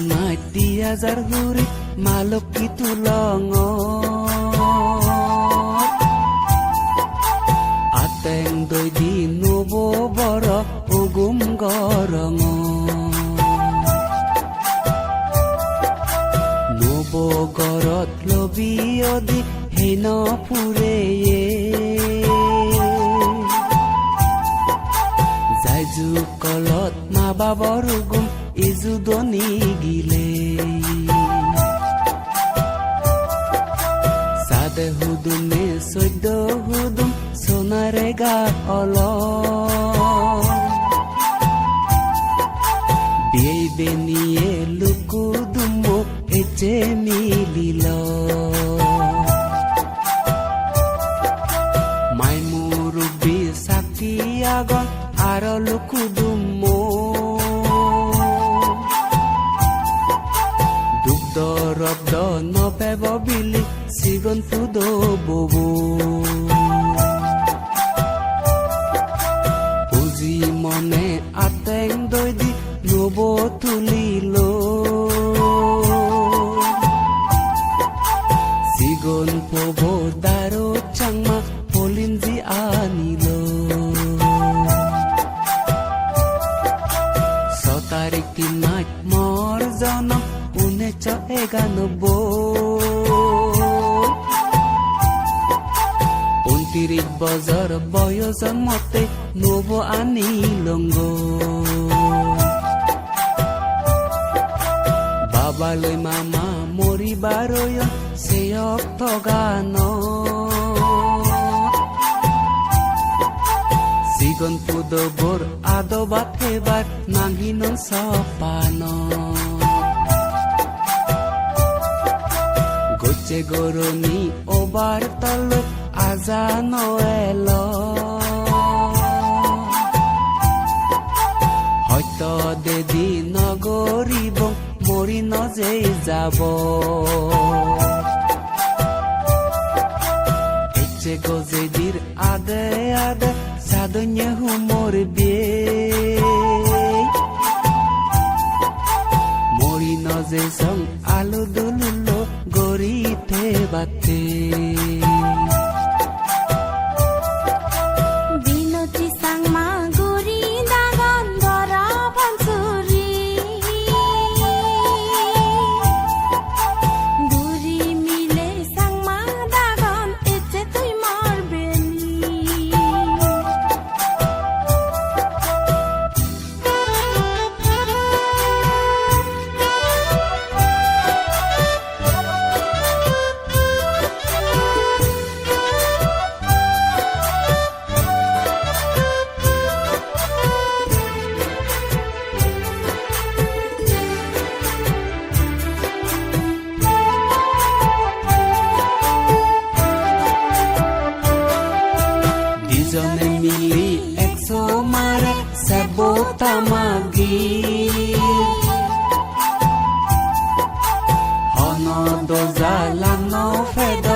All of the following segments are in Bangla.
তিমাই দিয়াজাৰ হুৰি মালকী তুলঙ আটেং দৈ দি নব বৰ উগুম গৰঙ নব গৰত লবি অদি হেন ফুৰে যাইজু কলত মা বাবৰ উগুম ইজু দনি গিলে সাদে হুদুমে চৈদ্য হুদুম সোনাৰে গা অল বিয়ে বেনিয়ে লুকু দুম এচে মিলিল মাই মুরুবি সাকি আগন আর লুকু দুম ৰব্দ নপেব বিলি চিগন ফুদ ববু পুজি মনে আটেং দৈ দি নব তুলিল চিগন পব দাৰো চাংমা পলিঞ্জি আনিল 6 তাৰিখ দিনাত মোৰ জনম 1991 29 বছৰ বয়সৰ মতে নব আনিলংগ বাবালৈ মামা মৰিবাৰয় চেয়ক থগান চিগন পুদবৰ আদবাত এবাৰ নাগিন সপান গোচে গৰণী অবাৰ তলৈ আজা নৱেল সত্য দেদি নগৰিব মৰি নজে যাব এচে গজেদিৰ আদে আদে সাদnye হুমৰ বিয়ে মৰি নজে সং আলু দুলুলো গৰিতে বাতে বিনতি সাংমা গৰি দাগন ধৰা পঞ্চুৰি গুৰি মিলে সাংমা দাগন এতে তুই মাৰ বেলি দুজনে মিলি 100 মাৰে সেবতা মাগি হন দজা লান ফেদ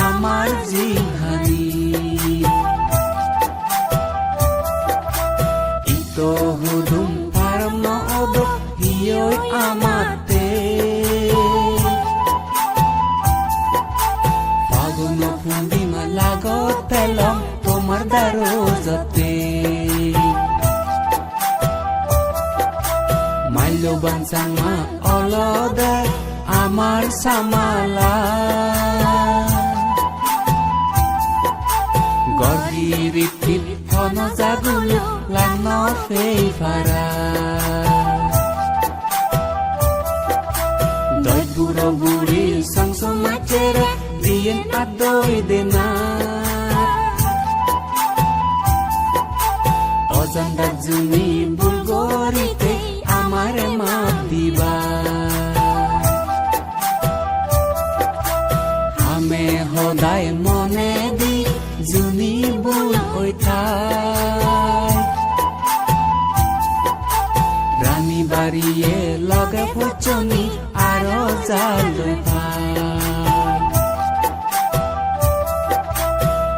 আমাৰ জিহানি ইতো হুদুম পাৰম নব হিয়ৈ আমাতে ফাগুন পূৰ্ণিমা লাগত পেলম তোমার দারোজাতে মাল্যবান চাংমা অলদে আমার সামালা গরিরিতিত হন জাগুলো লান ফেইফারা দৈ বুড়ো বুড়ি সংসো মাচেরে দিয়েন আদৈ দেনা অজান্দার জুনি বুলগরিতে আমারে মাপ দিবা আমে সদায় মনে দি জুনি বুল হৈ থাই রানী বাড়িয়ে লগে ফুচনি আর জাল পাই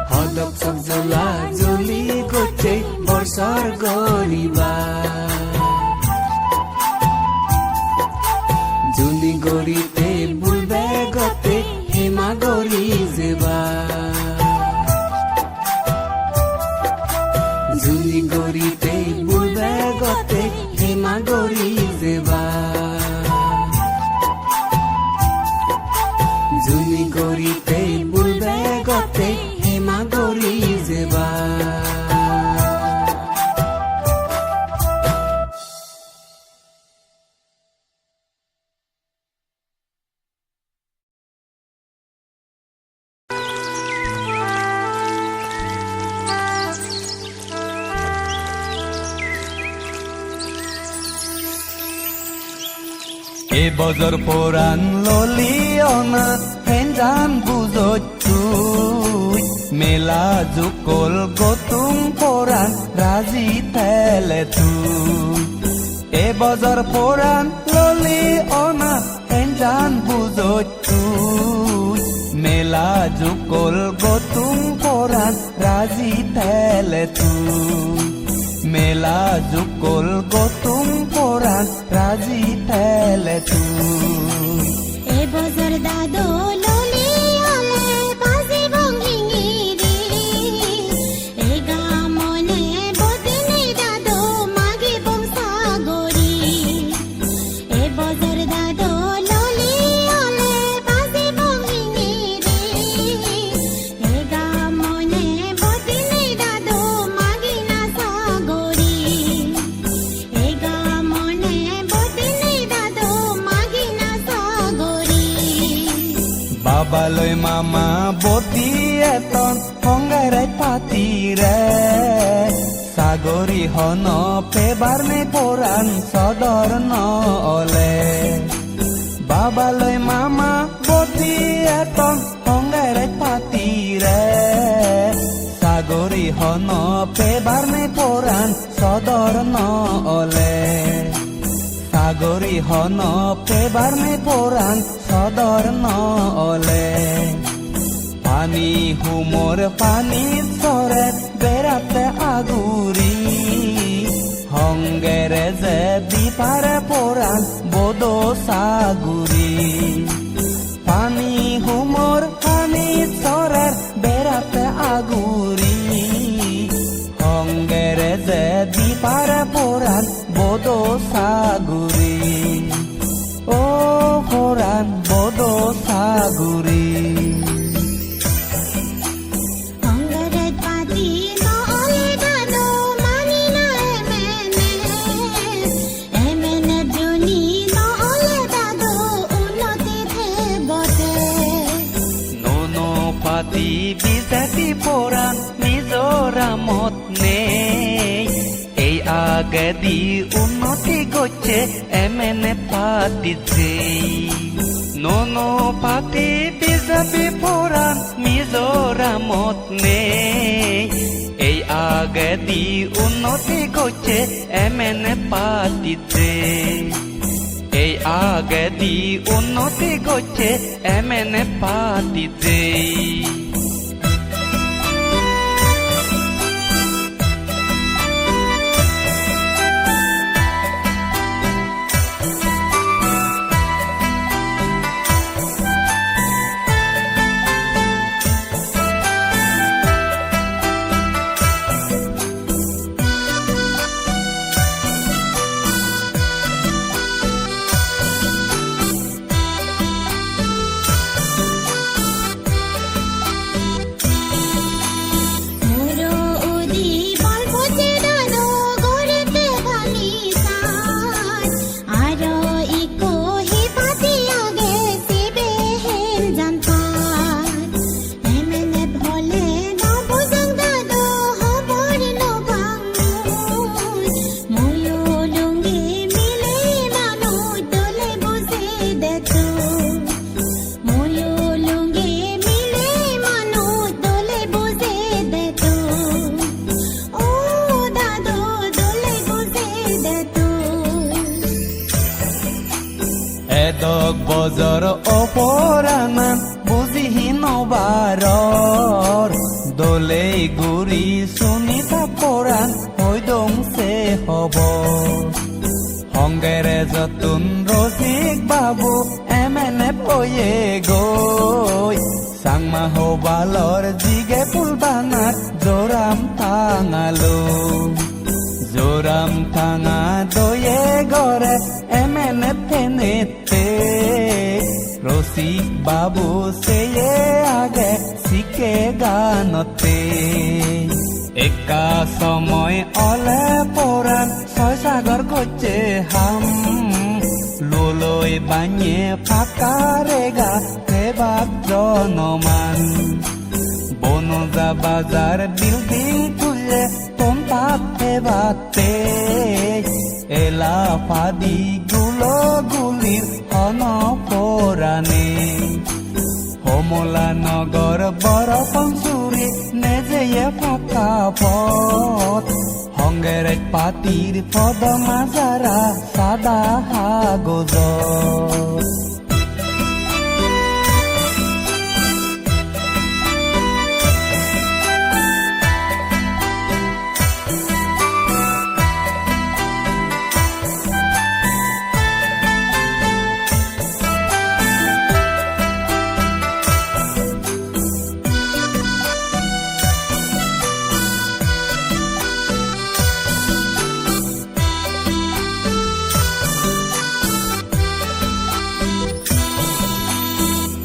হদক সব জ্বলা জ্বলি গছে বর্ষর গরিবা গরিতে বুলবে গতে হেমা গরি যেবা জুলি গরিতে বুলবে গতে হেমা গরি যেবা জুলি গরিতে বুলবে গতে হেমা গরি যেবা এ বজর পোরান ললিয়না হেনজান বুজত তুই মেলা জুকল গতুং পোরান রাজি তেলে তুই এ বজর পোরান ললিয়না হেনজান বুজত তুই মেলা জুকল গতুং পোরান রাজি তেলে তুই মেলা জুকল গতুং পোরান রাজি তেলে তুই এ বজর দাদো ললি আলে বাজি বঙ্গিঙি রে এ গামনে বদনে দাদো মাগি বংসাগরি এ বজর দাদো ললি আলে বাজি বঙ্গিঙি রে এ গামনে বদনে দাদো মাগি না সাগরি এ গামনে বদনে দাদো মাগি না সাগরি বাবালৈ মামা বতি এতন সংগাৰাই পাতি ৰে সাগৰী হন পেবাৰ নে পোৰাণ সদৰ নলে বাবালৈ মামা বতি এতন সংগাৰাই পাতি ৰে সাগৰী হন পেবাৰ নে পোৰাণ সদৰ নলে সাগৰী হন পেবাৰ নে পোৰাণ সদৰ নলে পানী হুমৰ পানী চৰে বেৰাতে আগুৰি সংগেৰে যে দিপাৰে পোৰাণ বদো সাগুৰি পানী হুমৰ পানী চৰে বেৰাতে আগুৰি সংগেৰে যে দিপাৰে পোৰাণ বদো সাগুৰি ও পোৰাণ বদো সাগুৰি অঙ্গরাত পাতি নলে দাদো মানি না এমেনে জনি নলে দাদো উন্নতি থে বটে নোনো পাতি বিজাতি পোৰাণ মিজোৰামত নেই এই আগেদি উন্নতি করছে এমএনএ পাতিছে নোনো পাতি বিজাতি পোৰাণ মিজোরামত নেই এই আগেদি উন্নতি করছে এমএনএ পাতিছে এই আগেদি উন্নতি করছে এমএনএ পাতিছে মোরো উদি বল পচে দাদো গরেতে ভানি সান আরো ইকো হি পাতি আগে সিবে হেন জানতান এমনে ভলে নবুজং দাদো হবর নভাঙুন ময়ো লুঙ্গি মিলে মানু দলে বসে দেতো ময়ো লুঙ্গি মিলে মানু দলে বসে দেতো ও দাদো দলে বসে দেতো এদক বজর অপরাণান বুজিহি নবাৰৰ দলে গুৰি সুনিতা পোৰাণ হৈ দংছে হব hongere jotun rosik babu emene poye goi sangma ho balor jige pulbanat joram tangalo joram tanga doye gore emene penete রসিক বাবু সেয়ে আগে শিখে গানতে একা সময় অলে পরাণ ছয় সাগর করছে হাম লোলই বানিয়ে ফাঁকা রেগা সেবাক জনমান বনজা বাজার বিল্ডিং তুলে তোমপাত সেবাতে এলা ফাদি গুলো গুলির অনপরাণে হমলা নগর বড় পঞ্চুরি নেজেয়ে ফাঁকা পথ হঙ্গের পাতির পদ মাজারা সাদা হাগজ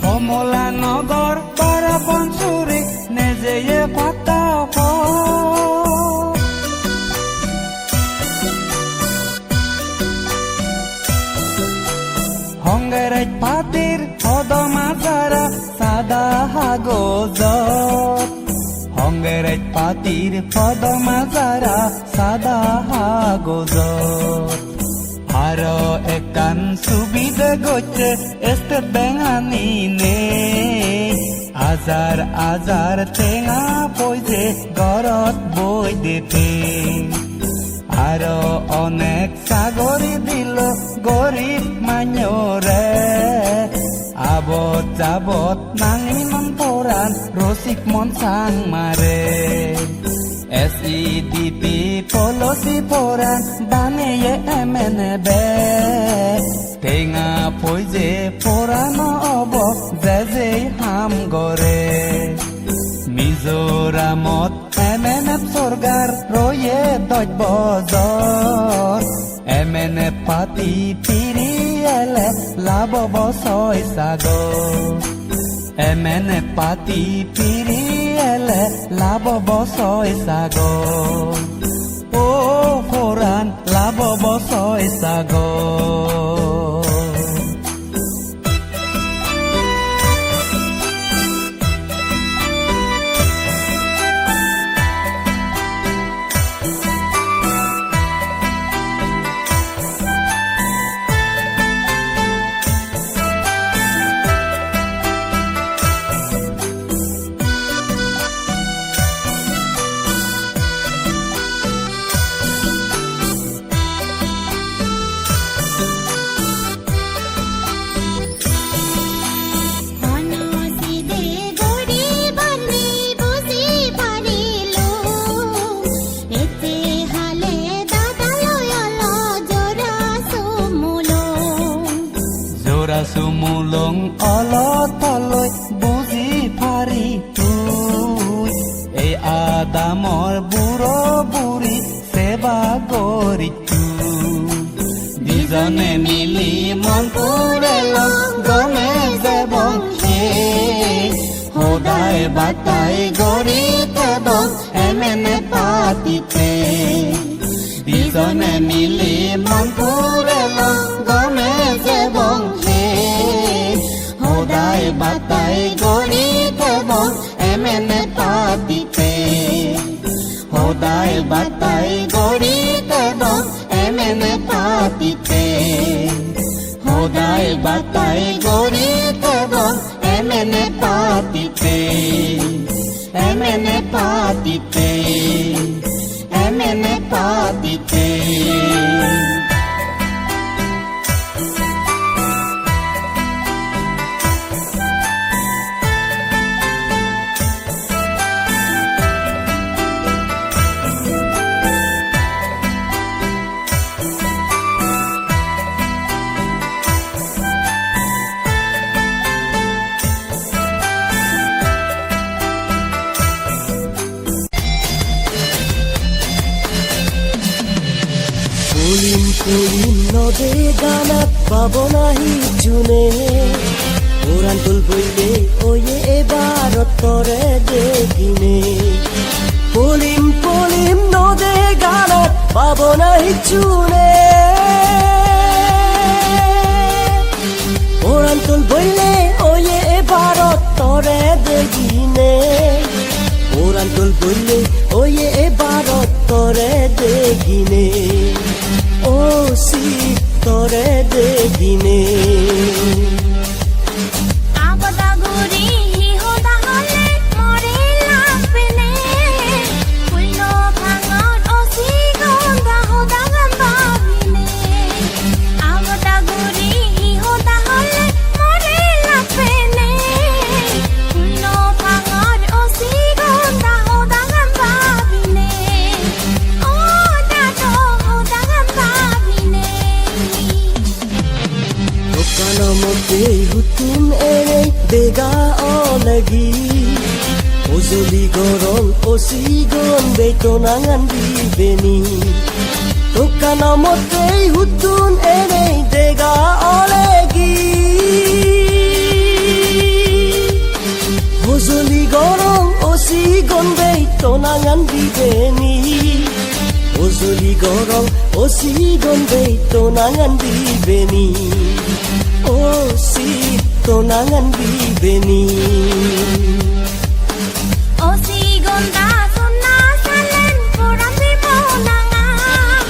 কমলা নগর পারা পঞ্চুরি নেজেয়ে ফাঁকা হঙ্গের পাতির পদমাচারা সাদা হাগজ হঙ্গের পাতির পদমাচারা সাদা হাগজ আরো একান সুবিধা গচ্ছে স্টেট ব্যাংক আনিনে আজার আজার টেঙা পয়সে ঘরত বই দিতে আরো অনেক সাগরি দিল গরিব মান্যরে আবত যাবত নাঙি মন পরাণ রসিক মন সাং মারে SEDP policy পরাণ বানিয়ে MNB টেঙা পয়সে পরানো অব যে হাম গরে মিজোরামত MNF সরকার রয়ে 10 বছর MNF পাতি পিরিয়েলে লাভ বছয় সাগর MNF পাতি পিরিয়েলে লাভ বছয় সাগর ও ফোরান লাভ বছয় সাগর সুমুলং অলতলৈ বুজি পাৰি তুই এই আদামৰ বুঢ়ো বুঢ়ী সেৱা কৰি দুজনে মিলি মন পুৰে গমে যে বংশী সদায় বাটাই গৰি থেব এমেনে পাতিতে দুজনে মিলি মন পুৰে গমে যে বংশী সদায় বাটাই গৰি থেব এমেনে পাতিতে সদায় বাটাই গৰি থেব এমেনে পাতিতে সদায় বাটাই গৰি থেব এমেনে পাতিতে এমেনে পাতিতে এমেনে পাতিতে নদে গানাত পাব নাহি জুনে ওরান্তল বইলে ওয়ে এবারত তরে দেখিনে পলিম পলিম নদে গানাত পাব নাহি জুনে ওরান্তল বইলে ওয়ে এবারত তরে দেখিনে ওরান্তল বইলে ওয়ে এবারত তরে দেখিনে ও সি তরে দেখিনে আগদাগুরি হিহদা হলে মরে লাগবেনে ফুল্ল ভাঙত অসি গন্ধা হদা গাম্বাবিনে আগদাগুরি হিহদা হলে মরে লাগবেনে ফুল্ল ভাঙত অসি গন্ধা হদা গাম্বাবিনে ও দাদো হদা গাম্বাবিনে দোকানমতে হুতুম এৰে দেগা অলগি ওজলি গৰম অচি গন বেতনাঙান দিবেনি দোকানমতে হুতুম এৰে দেগা অলগি ওজলি গৰম অচি গন বেতনাঙান দিবেনি ওজলি গৰম OC gone বেতনাঙান দিবেনি O C tonangan bibeni Osi gonda sunna salen purambi monangan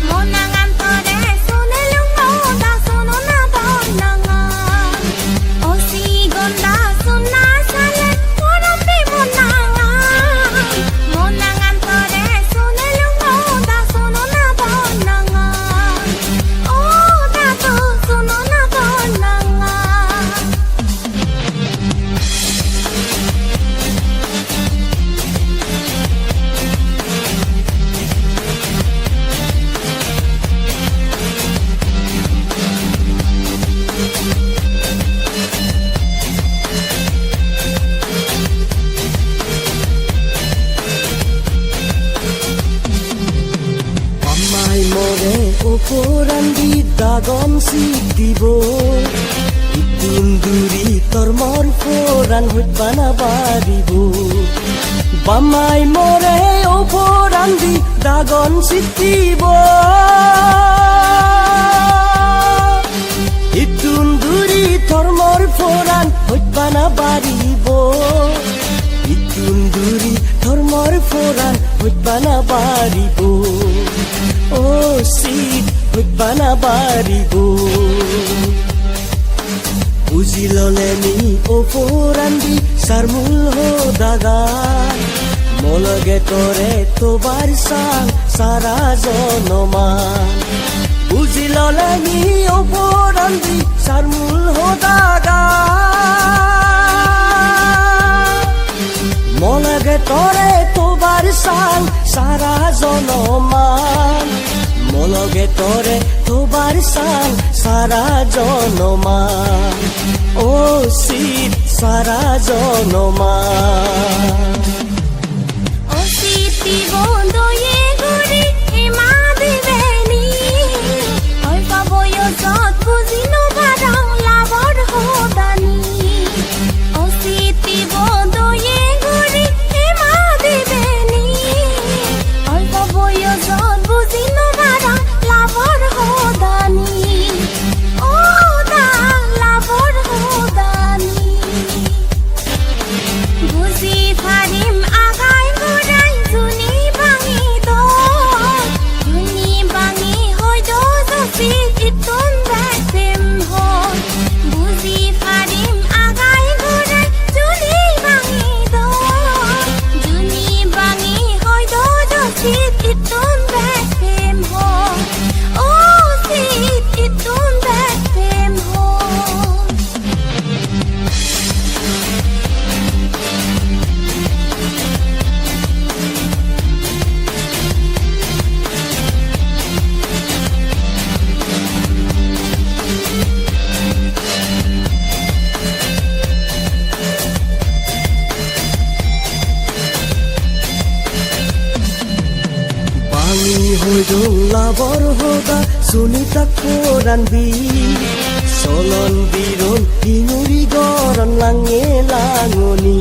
monangan tore sunelung moda sununa bonangan Osi gonda sunna salen purambi monangan monangan tore sunelung moda sununa bonangan Oh dato sununa bonangan Pamai more oporan di dagon si dibo Itun duri tormor poran hut bana baribo Pamai more oporan di dagon si dibo Itun duri tormor poran hut bana baribo Itun duri tormor poran hut bana baribo Oh sit hut bana baribo Uziloleni oporandi sarmul ho daga Molage tore tobar sang sara jonoma Uziloleni oporandi sarmul ho daga Molage tore tobar sang sara jonoma Molage tore tobar sang sara jonoma Oh sit sara jonoma Ositi bondo ye guri ema diveni Oi paboyo zot buzino barang labor hodani Ositi bondo ye guri ema diveni Oi paboyo zot buzino barang labor hodani Oh da labor hodani Buzi farim agai gurai juni bangi do Juni bangi hoi do zosi itun batim ho Buzi farim agai gurai juni bangi do Juni bangi hoi do zosi itun batim ho Oh si itun batim ho Bangi hoi dong labor hoda Sunita koran bi Solon biron hinuri goron lange langoni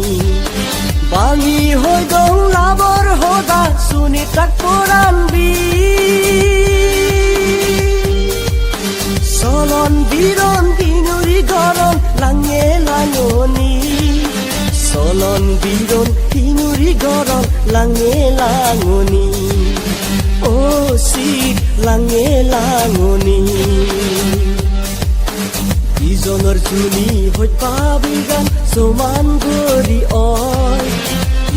Bangi hoi gong labor hoda Sunita koran bi Solon biron hinuri goron lange langoni Solon biron hinuri goron lange langoni Oh sit lange langoni Ijonor juni hoi pabigan soman gori oi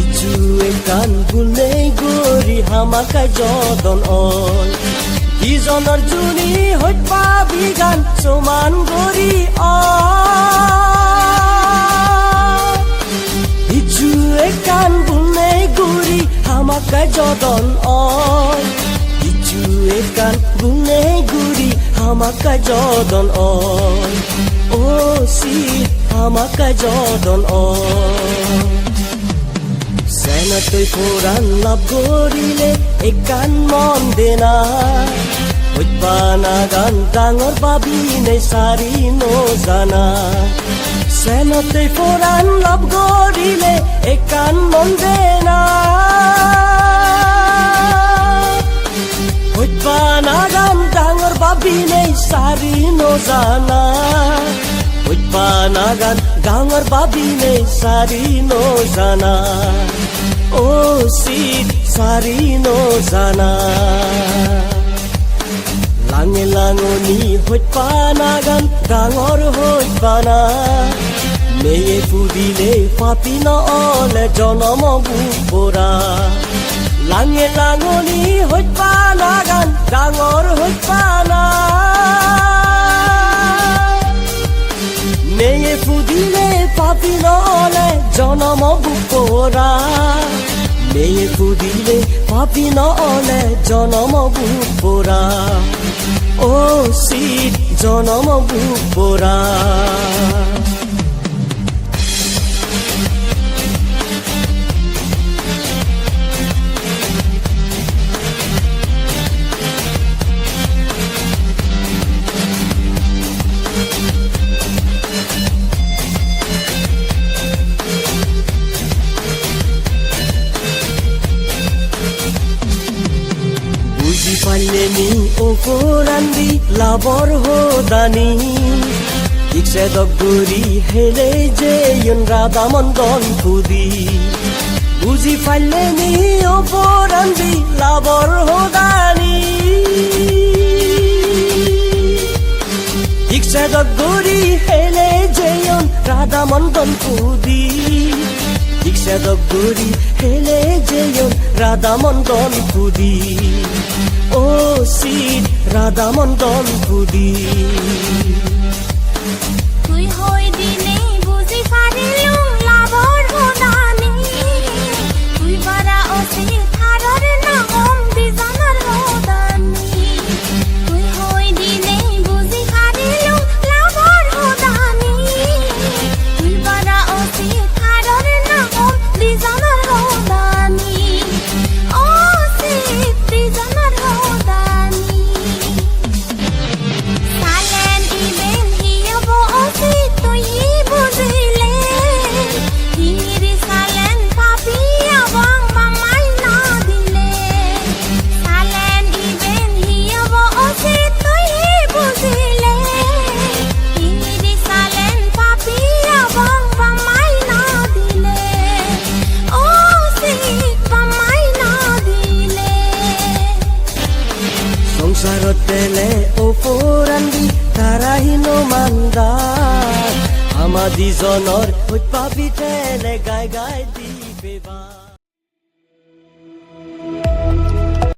Ichu ekan bulei gori hamakai jodon oi Ijonor juni hoi pabigan soman gori oi Ichu ekan bulei gori hamakai jodon oi Ichu ekan bulei gori hamakai jodon oi Oh sit hamakai jodon oi Sena toi koran lab gorile ekan mon dena Hoi panagan dangor babi nei sari no jana Sena toi koran lab gorile ekan mon dena Hoi panagan dangor babi nei sari no jana Hoi panagan dangor babi nei sari no jana Oh sit sari no jana Lange langoni hoi panagan dangor hoi pana Meye pudile papina ole jonomo bupora Lange langoni hoi panagan dangor hoi pana Meye pudile papina ole jonomo bupora Meye pudile papina ole jonomo bupora Oh sit jonomo bupora Paleni okorandi labor hodani Ikse dogguri hele je yun radha mandon khudi Buji paleni okorandi labor hodani Ikse dogguri hele je yun radha mandon khudi Ikse dogguri hele je yun radha mandon khudi Oh sit radha mandon khudi তুই হই দিনে বুঝি পারিলু লাবর হোদানি তুই বারা ওসি থারর নাম বিজানার হোদানি তুই হই দিনে বুঝি পারিলু লাবর হোদানি তুই বারা ওসি থারর নাম বিজানার হোদানি ও সিট বিজানার হোদানি সালেন ইবেন হিয়াবো ওসি তুই বুঝিলে হিরি সালেন পাপিয়া বাং মামাই না দিলে সালেন ইবেন হিয়াবো ওসি তুই বুঝিলে হিরি সালেন পাপিয়া বাং মামাই না দিলে ও সিট মামাই না দিলে Songsarot tele oporandi tarahino mandar Amadi jonor hoi papi tele gai gai di beba